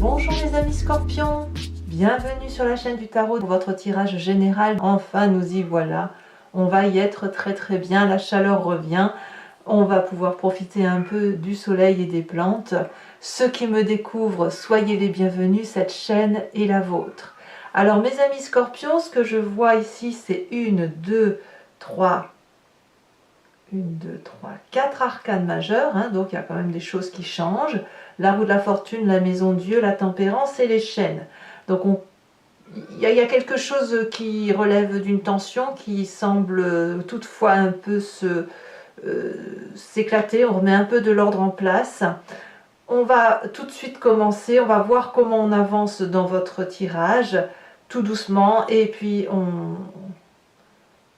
Bonjour les amis scorpions, bienvenue sur la chaîne du tarot pour votre tirage général. Enfin nous y voilà, on va y être très bien, la chaleur revient, on va pouvoir profiter un peu du soleil et des plantes. Ceux qui me découvrent, soyez les bienvenus, cette chaîne est la vôtre. Alors mes amis scorpions, ce que je vois ici c'est 4 arcanes majeures, hein, donc il y a quand même des choses qui changent. La roue de la fortune, la maison de Dieu, la tempérance et les chênes. Donc il y a quelque chose qui relève d'une tension qui semble toutefois un peu s'éclater. On remet un peu de l'ordre en place. On va tout de suite commencer, on va voir comment on avance dans votre tirage, tout doucement, et puis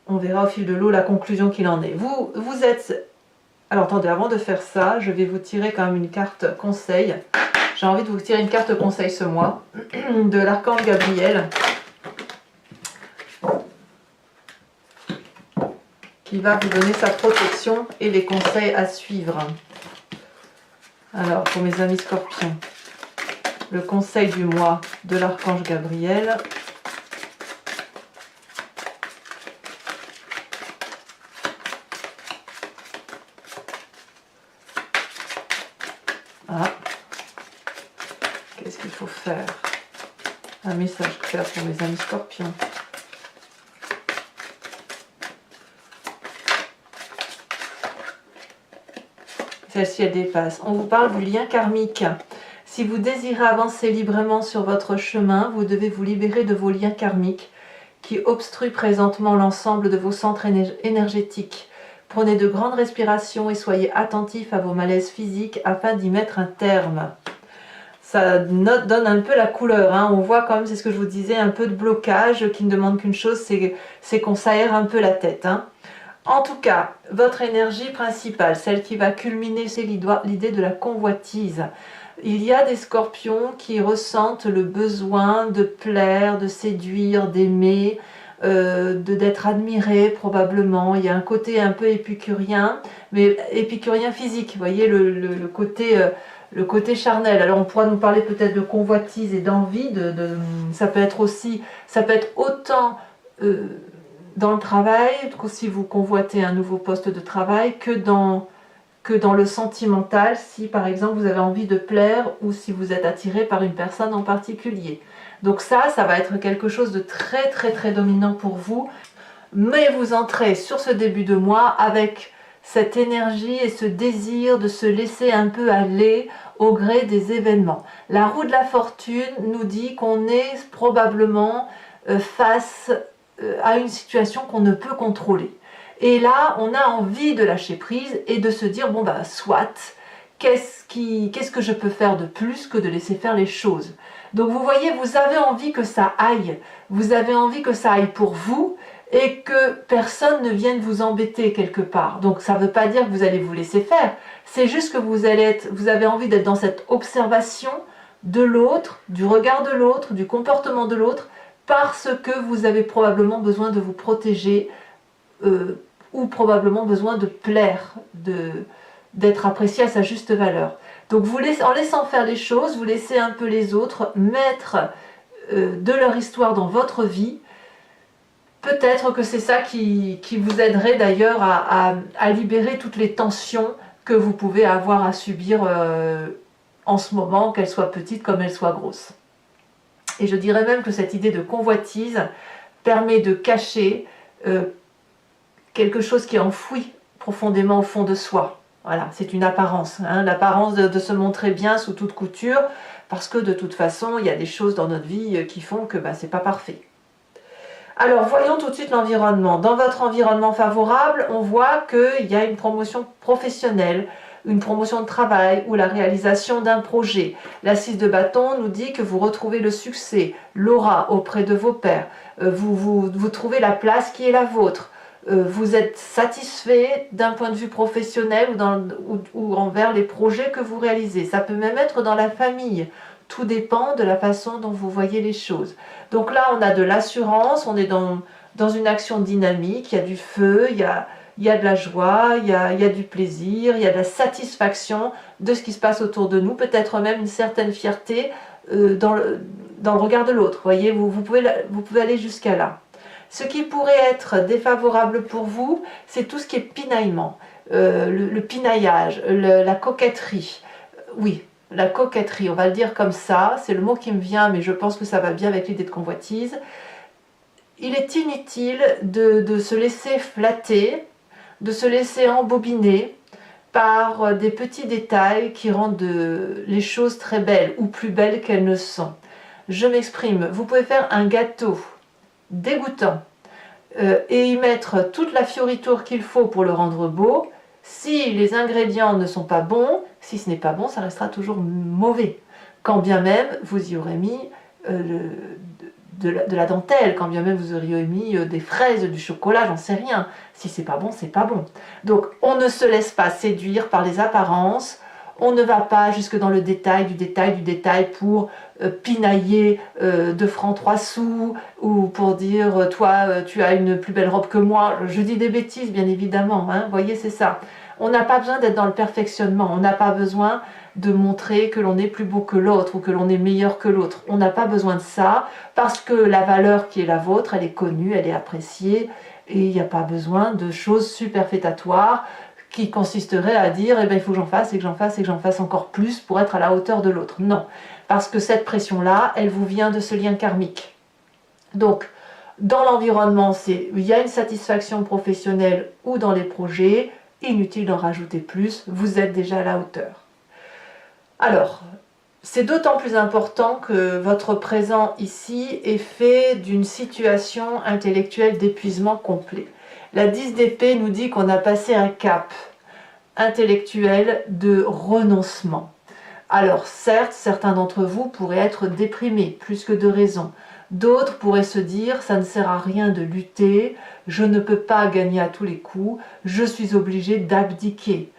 on verra au fil de l'eau la conclusion qu'il en est. Vous êtes... Alors attendez, avant de faire ça, je vais vous tirer quand même une carte conseil. J'ai envie de vous tirer une carte conseil ce mois, de l'archange Gabriel, qui va vous donner sa protection et les conseils à suivre. Alors, pour mes amis scorpions, le conseil du mois de l'archange Gabriel. Ah, qu'est-ce qu'il faut faire? Un message clair pour mes amis scorpions. Celle-ci, elle dépasse. On vous parle du lien karmique. Si vous désirez avancer librement sur votre chemin, vous devez vous libérer de vos liens karmiques qui obstruent présentement l'ensemble de vos centres énergétiques. Prenez de grandes respirations et soyez attentifs à vos malaises physiques afin d'y mettre un terme. Ça donne un peu la couleur, hein. On voit comme, c'est ce que je vous disais, un peu de blocage qui ne demande qu'une chose, c'est qu'on s'aère un peu la tête, hein. En tout cas, votre énergie principale, celle qui va culminer, c'est l'idée de la convoitise. Il y a des scorpions qui ressentent le besoin de plaire, de séduire, d'aimer, d'être admirés probablement. Il y a un côté un peu épicurien, mais épicurien physique, vous voyez, le côté charnel. Alors on pourra nous parler peut-être de convoitise et d'envie, ça peut être autant dans le travail, si vous convoitez un nouveau poste de travail, que dans le sentimental, si par exemple vous avez envie de plaire ou si vous êtes attiré par une personne en particulier. Donc ça va être quelque chose de très dominant pour vous. Mais vous entrez sur ce début de mois avec cette énergie et ce désir de se laisser un peu aller au gré des événements. La roue de la fortune nous dit qu'on est probablement face à une situation qu'on ne peut contrôler. Et là, on a envie de lâcher prise et de se dire, bon bah soit, qu'est-ce que je peux faire de plus que de laisser faire les choses? Donc vous voyez, vous avez envie que ça aille, vous avez envie que ça aille pour vous et que personne ne vienne vous embêter quelque part. Donc ça ne veut pas dire que vous allez vous laisser faire, c'est juste que vous avez envie d'être dans cette observation de l'autre, du regard de l'autre, du comportement de l'autre, parce que vous avez probablement besoin de vous protéger ou probablement besoin de plaire, d'être apprécié à sa juste valeur. Donc en laissant faire les choses, vous laissez un peu les autres mettre de leur histoire dans votre vie. Peut-être que c'est ça qui vous aiderait d'ailleurs à libérer toutes les tensions que vous pouvez avoir à subir en ce moment, qu'elles soient petites comme elles soient grosses. Et je dirais même que cette idée de convoitise permet de cacher quelque chose qui est enfoui profondément au fond de soi. Voilà, c'est une apparence, hein, l'apparence de se montrer bien sous toute couture, parce que de toute façon, il y a des choses dans notre vie qui font que c'est pas parfait. Alors, voyons tout de suite l'environnement. Dans votre environnement favorable, on voit qu'il y a une promotion professionnelle, une promotion de travail ou la réalisation d'un projet. La 6 de bâton nous dit que vous retrouvez le succès, l'aura auprès de vos pairs. Vous trouvez la place qui est la vôtre. Vous êtes satisfait d'un point de vue professionnel ou envers les projets que vous réalisez. Ça peut même être dans la famille. Tout dépend de la façon dont vous voyez les choses. Donc là, on a de l'assurance, on est dans une action dynamique, il y a du feu, il y a de la joie, il y a du plaisir, il y a de la satisfaction de ce qui se passe autour de nous, peut-être même une certaine fierté dans le regard de l'autre. Voyez, vous pouvez aller jusqu'à là. Ce qui pourrait être défavorable pour vous, c'est tout ce qui est pinaillement, le pinaillage, la coquetterie. Oui, la coquetterie, on va le dire comme ça, c'est le mot qui me vient, mais je pense que ça va bien avec l'idée de convoitise. Il est inutile de se laisser flatter, de se laisser embobiner par des petits détails qui rendent les choses très belles ou plus belles qu'elles ne sont. Je m'exprime, vous pouvez faire un gâteau dégoûtant et y mettre toute la fioriture qu'il faut pour le rendre beau. Si les ingrédients ne sont pas bons, si ce n'est pas bon, ça restera toujours mauvais. Quand bien même vous y aurez mis de la dentelle, quand bien même vous auriez mis des fraises, du chocolat, j'en sais rien. Si c'est pas bon, c'est pas bon. Donc on ne se laisse pas séduire par les apparences, on ne va pas jusque dans le détail du détail du détail pour pinailler 2 francs 3 sous ou pour dire toi tu as une plus belle robe que moi. Je dis des bêtises bien évidemment, hein, vous voyez, c'est ça. On n'a pas besoin d'être dans le perfectionnement, on n'a pas besoin de montrer que l'on est plus beau que l'autre ou que l'on est meilleur que l'autre. On n'a pas besoin de ça parce que la valeur qui est la vôtre, elle est connue, elle est appréciée et il n'y a pas besoin de choses superfétatoires qui consisteraient à dire eh ben, il faut que j'en fasse et que j'en fasse et que j'en fasse encore plus pour être à la hauteur de l'autre. Non, parce que cette pression-là, elle vous vient de ce lien karmique. Donc, dans l'environnement, il y a une satisfaction professionnelle ou dans les projets, inutile d'en rajouter plus, vous êtes déjà à la hauteur. Alors, c'est d'autant plus important que votre présent ici est fait d'une situation intellectuelle d'épuisement complet. La 10 d'épée nous dit qu'on a passé un cap intellectuel de renoncement. Alors certes, certains d'entre vous pourraient être déprimés, plus que de raison. D'autres pourraient se dire, ça ne sert à rien de lutter, je ne peux pas gagner à tous les coups, je suis obligé d'abdiquer.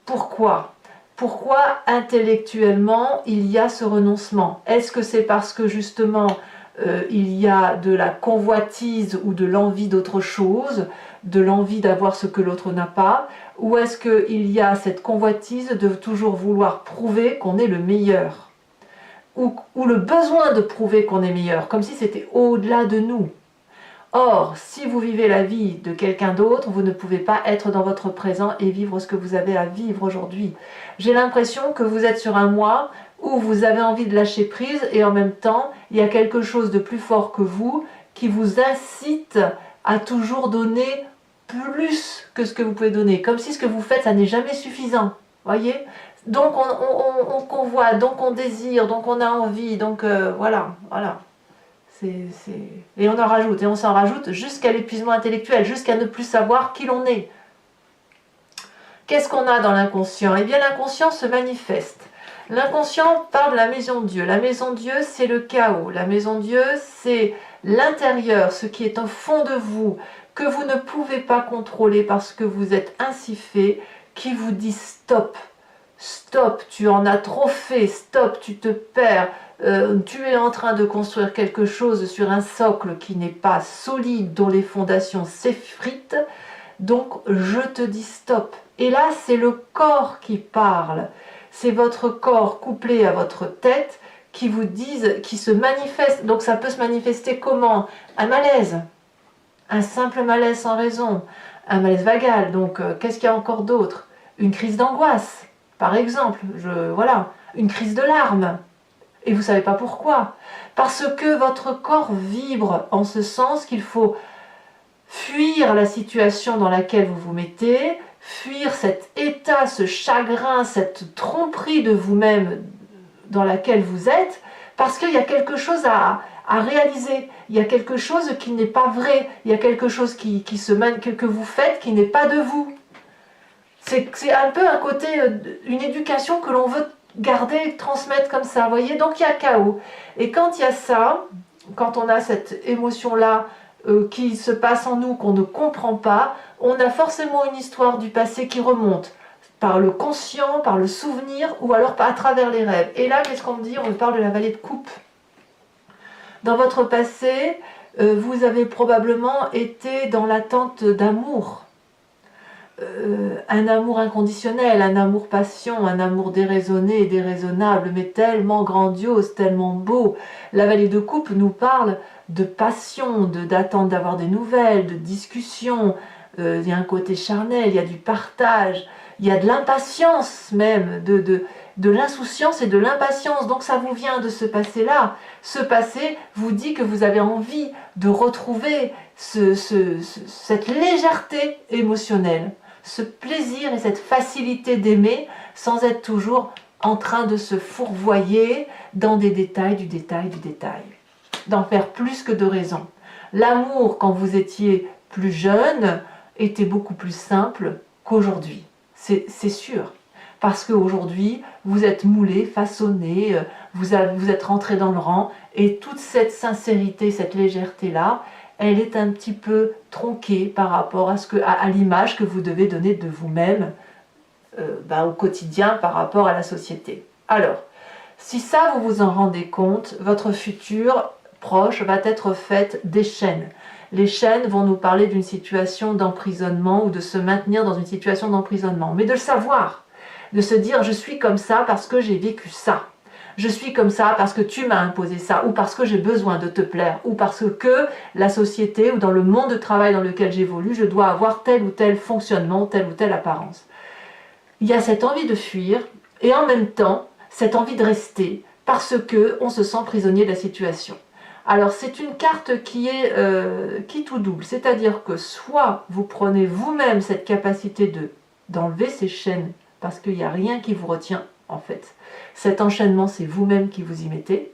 Pourquoi ? Pourquoi intellectuellement il y a ce renoncement? Est-ce que c'est parce que justement il y a de la convoitise ou de l'envie d'autre chose, de l'envie d'avoir ce que l'autre n'a pas, ou est-ce qu'il y a cette convoitise de toujours vouloir prouver qu'on est le meilleur, ou le besoin de prouver qu'on est meilleur, comme si c'était au-delà de nous? Or, si vous vivez la vie de quelqu'un d'autre, vous ne pouvez pas être dans votre présent et vivre ce que vous avez à vivre aujourd'hui. J'ai l'impression que vous êtes sur un mois où vous avez envie de lâcher prise et en même temps, il y a quelque chose de plus fort que vous qui vous incite à toujours donner plus que ce que vous pouvez donner. Comme si ce que vous faites, ça n'est jamais suffisant. Voyez ? Donc on convoite, donc on désire, donc on a envie, donc voilà. Et on en rajoute, et on s'en rajoute jusqu'à l'épuisement intellectuel, jusqu'à ne plus savoir qui l'on est. Qu'est-ce qu'on a dans l'inconscient? Eh bien, l'inconscient se manifeste. L'inconscient parle de la maison de Dieu. La maison de Dieu, c'est le chaos. La maison de Dieu, c'est l'intérieur, ce qui est au fond de vous, que vous ne pouvez pas contrôler parce que vous êtes ainsi fait, qui vous dit stop. Stop, tu en as trop fait, stop, tu te perds. Tu es en train de construire quelque chose sur un socle qui n'est pas solide, dont les fondations s'effritent, donc je te dis stop. Et là, c'est le corps qui parle, c'est votre corps couplé à votre tête qui vous disent, qui se manifeste. Donc ça peut se manifester comment? Un malaise, un simple malaise sans raison, un malaise vagal. Donc qu'est-ce qu'il y a encore d'autre? Une crise d'angoisse, par exemple, voilà, une crise de larmes. Et vous ne savez pas pourquoi. Parce que votre corps vibre en ce sens qu'il faut fuir la situation dans laquelle vous vous mettez, fuir cet état, ce chagrin, cette tromperie de vous-même dans laquelle vous êtes, parce qu'il y a quelque chose à réaliser. Il y a quelque chose qui n'est pas vrai. Il y a quelque chose que vous faites qui n'est pas de vous. C'est un peu un côté, une éducation que l'on veut garder, transmettre comme ça, vous voyez. Donc il y a chaos. Et quand il y a ça, quand on a cette émotion-là qui se passe en nous, qu'on ne comprend pas, on a forcément une histoire du passé qui remonte, par le conscient, par le souvenir, ou alors à travers les rêves. Et là, qu'est-ce qu'on me dit? On me parle de la vallée de coupe. Dans votre passé, vous avez probablement été dans l'attente d'amour. un amour inconditionnel, un amour passion, un amour déraisonné et déraisonnable, mais tellement grandiose, tellement beau. La Vallée de Coupe nous parle de passion, d'attente d'avoir des nouvelles, de discussion. Il y a un côté charnel, il y a du partage, il y a de l'impatience même, de l'insouciance et de l'impatience. Donc ça vous vient de ce passé-là. Ce passé vous dit que vous avez envie de retrouver cette légèreté émotionnelle, ce plaisir et cette facilité d'aimer sans être toujours en train de se fourvoyer dans des détails, du détail, du détail. D'en faire plus que de raison. L'amour, quand vous étiez plus jeune, était beaucoup plus simple qu'aujourd'hui. C'est sûr. Parce qu'aujourd'hui, vous êtes moulé, façonné, vous êtes rentré dans le rang, et toute cette sincérité, cette légèreté-là, elle est un petit peu tronquée par rapport à l'image que vous devez donner de vous-même au quotidien par rapport à la société. Alors, si ça vous vous en rendez compte, votre futur proche va être fait des chaînes. Les chaînes vont nous parler d'une situation d'emprisonnement ou de se maintenir dans une situation d'emprisonnement. Mais de le savoir, de se dire je suis comme ça parce que j'ai vécu ça. Je suis comme ça parce que tu m'as imposé ça, ou parce que j'ai besoin de te plaire, ou parce que la société ou dans le monde de travail dans lequel j'évolue, je dois avoir tel ou tel fonctionnement, telle ou telle apparence. Il y a cette envie de fuir et en même temps cette envie de rester parce qu'on se sent prisonnier de la situation. Alors c'est une carte qui est qui tout double, c'est-à-dire que soit vous prenez vous-même cette capacité d'enlever ces chaînes parce qu'il n'y a rien qui vous retient en fait. Cet enchaînement, c'est vous-même qui vous y mettez.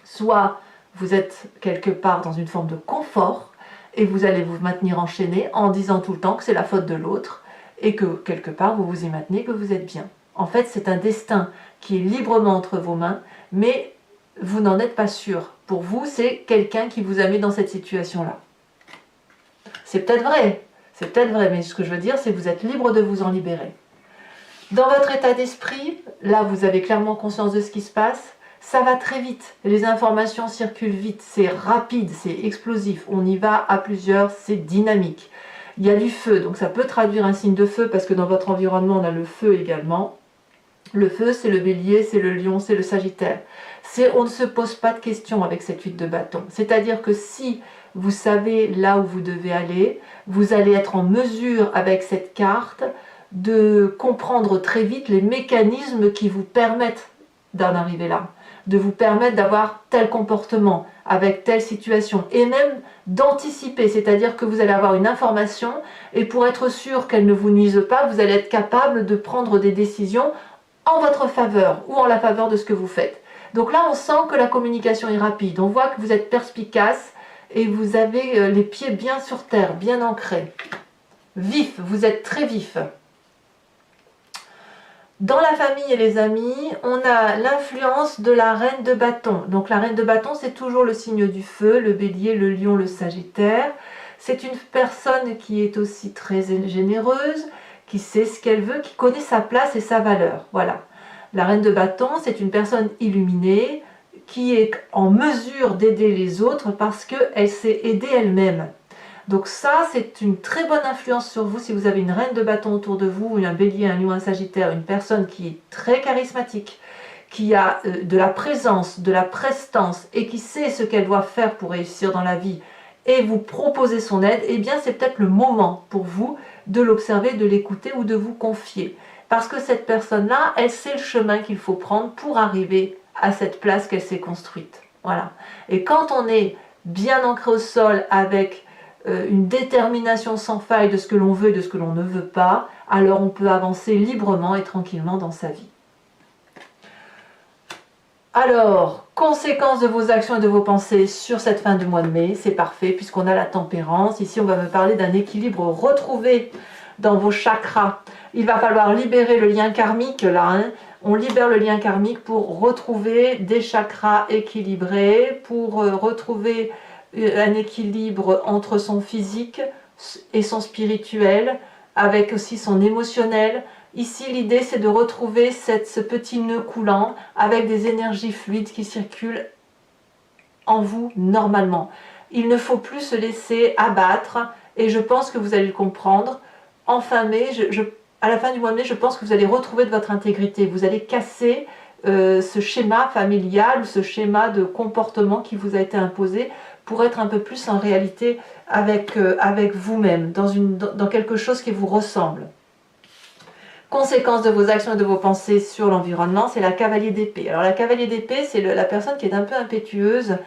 Soit vous êtes quelque part dans une forme de confort et vous allez vous maintenir enchaîné en disant tout le temps que c'est la faute de l'autre et que quelque part vous vous y maintenez, que vous êtes bien. En fait, c'est un destin qui est librement entre vos mains, mais vous n'en êtes pas sûr. Pour vous, c'est quelqu'un qui vous a mis dans cette situation-là. C'est peut-être vrai, mais ce que je veux dire, c'est que vous êtes libre de vous en libérer. Dans votre état d'esprit, là vous avez clairement conscience de ce qui se passe, ça va très vite, les informations circulent vite, c'est rapide, c'est explosif, on y va à plusieurs, c'est dynamique. Il y a du feu, donc ça peut traduire un signe de feu parce que dans votre environnement on a le feu également. Le feu c'est le bélier, c'est le lion, c'est le sagittaire. On ne se pose pas de questions avec cette 8 de bâton, c'est-à-dire que si vous savez là où vous devez aller, vous allez être en mesure avec cette carte de comprendre très vite les mécanismes qui vous permettent d'en arriver là, de vous permettre d'avoir tel comportement avec telle situation et même d'anticiper, c'est-à-dire que vous allez avoir une information et pour être sûr qu'elle ne vous nuise pas, vous allez être capable de prendre des décisions en votre faveur ou en la faveur de ce que vous faites. Donc là, on sent que la communication est rapide, on voit que vous êtes perspicace et vous avez les pieds bien sur terre, bien ancrés. Vif, vous êtes très vif. Dans la famille et les amis, on a l'influence de la reine de bâton. Donc la reine de bâton, c'est toujours le signe du feu, le bélier, le lion, le sagittaire. C'est une personne qui est aussi très généreuse, qui sait ce qu'elle veut, qui connaît sa place et sa valeur. Voilà. La reine de bâton, c'est une personne illuminée, qui est en mesure d'aider les autres parce qu'elle s'est aidée elle-même. Donc ça, c'est une très bonne influence sur vous si vous avez une reine de bâton autour de vous, un bélier, un lion, un sagittaire, une personne qui est très charismatique, qui a de la présence, de la prestance et qui sait ce qu'elle doit faire pour réussir dans la vie et vous proposer son aide, eh bien c'est peut-être le moment pour vous de l'observer, de l'écouter ou de vous confier. Parce que cette personne-là, elle sait le chemin qu'il faut prendre pour arriver à cette place qu'elle s'est construite. Voilà. Et quand on est bien ancré au sol avec une détermination sans faille de ce que l'on veut et de ce que l'on ne veut pas, alors on peut avancer librement et tranquillement dans sa vie. Alors, conséquences de vos actions et de vos pensées sur cette fin de mois de mai, c'est parfait puisqu'on a la tempérance. Ici, on va me parler d'un équilibre retrouvé dans vos chakras. Il va falloir libérer le lien karmique, là, hein. On libère le lien karmique pour retrouver des chakras équilibrés, pour retrouver un équilibre entre son physique et son spirituel, avec aussi son émotionnel. Ici, l'idée, c'est de retrouver ce petit nœud coulant avec des énergies fluides qui circulent en vous normalement. Il ne faut plus se laisser abattre, et je pense que vous allez le comprendre. en fin mai, à la fin du mois de mai, je pense que vous allez retrouver de votre intégrité. Vous allez casser ce schéma familial, ce schéma de comportement qui vous a été imposé pour être un peu plus en réalité avec vous-même, dans quelque chose qui vous ressemble. Conséquence de vos actions et de vos pensées sur l'environnement, c'est la cavalier d'épée. Alors la cavalier d'épée, c'est la personne qui est un peu impétueuse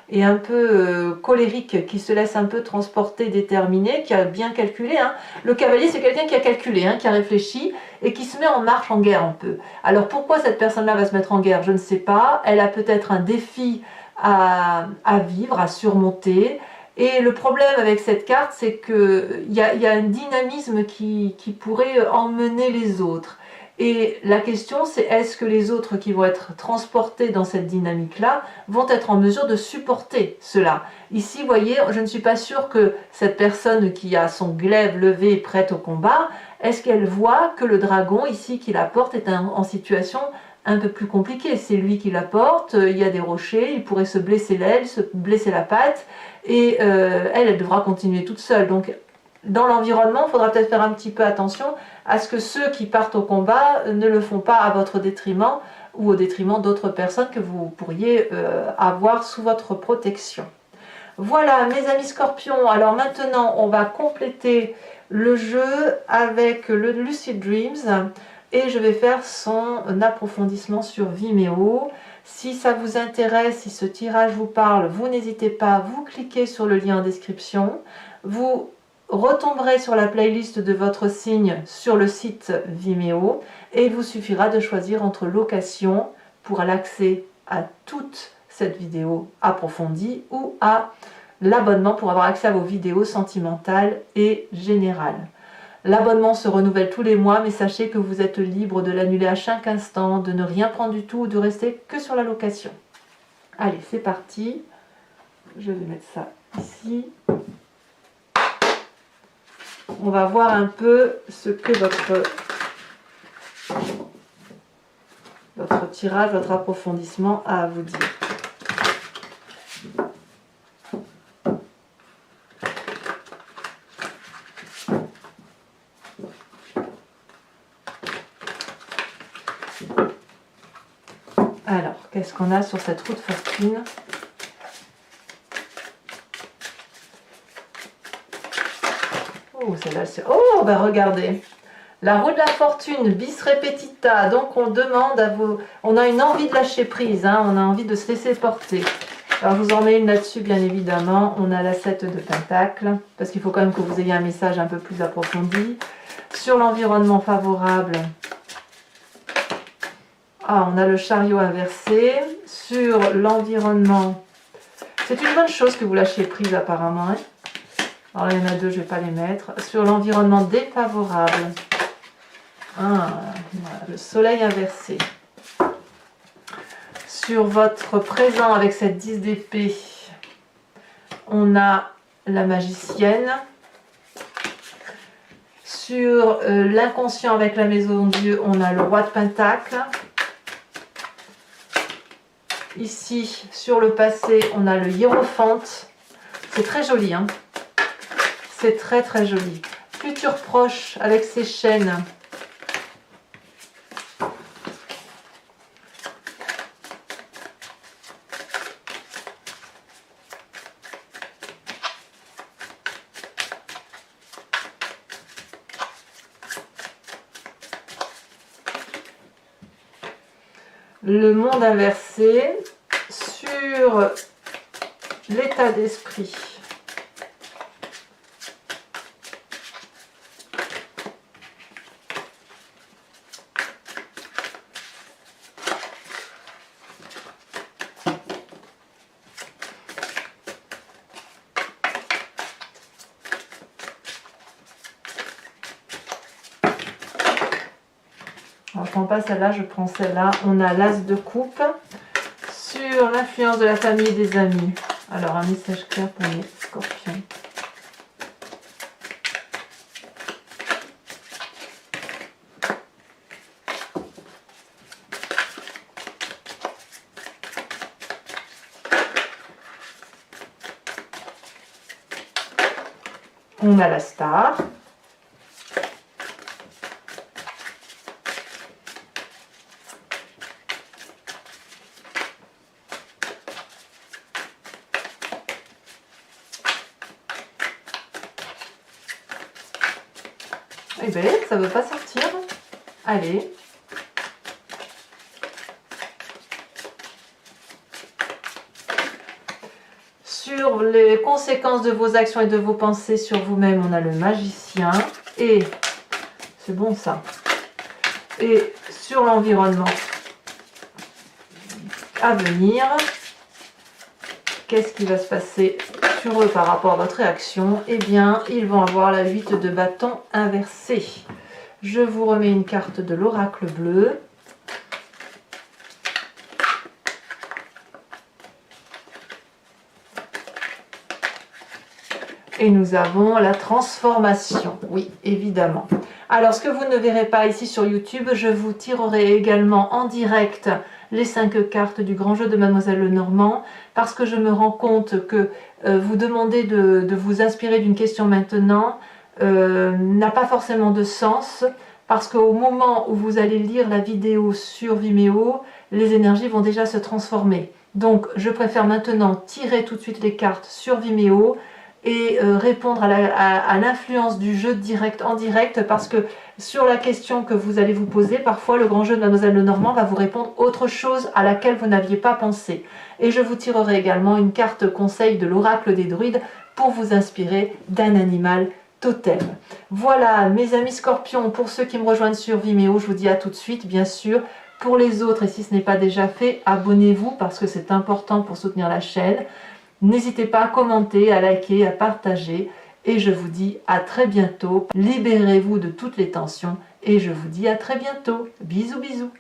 et un peu colérique, qui se laisse un peu transporter, déterminer, qui a bien calculé. Hein. Le cavalier, c'est quelqu'un qui a calculé, hein, qui a réfléchi et qui se met en marche, en guerre un peu. Alors pourquoi cette personne-là va se mettre en guerre? Je ne sais pas. Elle a peut-être un défi à vivre, à surmonter. Et le problème avec cette carte, c'est qu'il y a un dynamisme qui pourrait emmener les autres. Et la question, c'est est-ce que les autres qui vont être transportés dans cette dynamique-là vont être en mesure de supporter cela? Ici, vous voyez, je ne suis pas sûre que cette personne qui a son glaive levé prête au combat, est-ce qu'elle voit que le dragon, ici, qui la porte, est en situation un peu plus compliquée? C'est lui qui la porte, il y a des rochers, il pourrait se blesser l'aile, se blesser la patte, et elle devra continuer toute seule. Donc, dans l'environnement, il faudra peut-être faire un petit peu attention à ce que ceux qui partent au combat ne le font pas à votre détriment ou au détriment d'autres personnes que vous pourriez avoir sous votre protection. Voilà mes amis scorpions, alors maintenant on va compléter le jeu avec le Lucid Dreams et je vais faire son approfondissement sur Vimeo. Si ça vous intéresse, si ce tirage vous parle, vous n'hésitez pas, vous cliquez sur le lien en description, vous retomberez sur la playlist de votre signe sur le site Vimeo et il vous suffira de choisir entre location pour l'accès à toute cette vidéo approfondie ou à l'abonnement pour avoir accès à vos vidéos sentimentales et générales. L'abonnement se renouvelle tous les mois, mais sachez que vous êtes libre de l'annuler à chaque instant, de ne rien prendre du tout ou de rester que sur la location. Allez, c'est parti. Je vais mettre ça ici. On va voir un peu ce que votre tirage, votre approfondissement a à vous dire. Alors, qu'est-ce qu'on a sur cette roue de fortune? Oh, celle-là, c'est... Oh, bah regardez. La roue de la fortune, bis repetita. Donc, on demande à vous... On a une envie de lâcher prise, hein, on a envie de se laisser porter. Alors, je vous en mets une là-dessus, bien évidemment. On a la 7 de Pentacle, parce qu'il faut quand même que vous ayez un message un peu plus approfondi. Sur l'environnement favorable... Ah, on a le chariot inversé. Sur l'environnement, c'est une bonne chose que vous lâchiez prise apparemment. Hein. Alors il y en a deux, je ne vais pas les mettre. Sur l'environnement défavorable, voilà, le soleil inversé. Sur votre présent avec cette 10 d'épée, on a la magicienne. Sur l'inconscient avec la maison de Dieu, on a le roi de Pentacle. Ici, sur le passé, on a le hiérophante. C'est très joli, hein. C'est très très joli. Futur proche avec ses chaînes. Le monde inversé sur l'état d'esprit. Alors, je ne prends pas celle-là, je prends celle-là. On a l'as de coupe sur l'influence de la famille et des amis. Alors, un message clair pour les scorpions. On a la star. Eh bien, ça ne veut pas sortir. Allez. Sur les conséquences de vos actions et de vos pensées sur vous-même, on a le magicien. Et, c'est bon ça. Et sur l'environnement à venir, qu'est-ce qui va se passer sur eux par rapport à votre réaction? Eh bien, ils vont avoir la 8 de bâton inversée. Je vous remets une carte de l'oracle bleu. Et nous avons la transformation, oui, évidemment. Alors, ce que vous ne verrez pas ici sur YouTube, je vous tirerai également en direct les 5 cartes du grand jeu de Mademoiselle Lenormand, parce que je me rends compte que vous demander de vous inspirer d'une question maintenant n'a pas forcément de sens, parce qu'au moment où vous allez lire la vidéo sur Vimeo, les énergies vont déjà se transformer. Donc, je préfère maintenant tirer tout de suite les cartes sur Vimeo, et répondre à l'influence du jeu direct en direct, parce que sur la question que vous allez vous poser, parfois le grand jeu de Mademoiselle Lenormand va vous répondre autre chose à laquelle vous n'aviez pas pensé. Et je vous tirerai également une carte conseil de l'oracle des druides pour vous inspirer d'un animal totem. Voilà mes amis scorpions, pour ceux qui me rejoignent sur Vimeo, je vous dis à tout de suite bien sûr. Pour les autres, et si ce n'est pas déjà fait, abonnez-vous parce que c'est important pour soutenir la chaîne. N'hésitez pas à commenter, à liker, à partager. Et je vous dis à très bientôt. Libérez-vous de toutes les tensions. Et je vous dis à très bientôt. Bisous, bisous.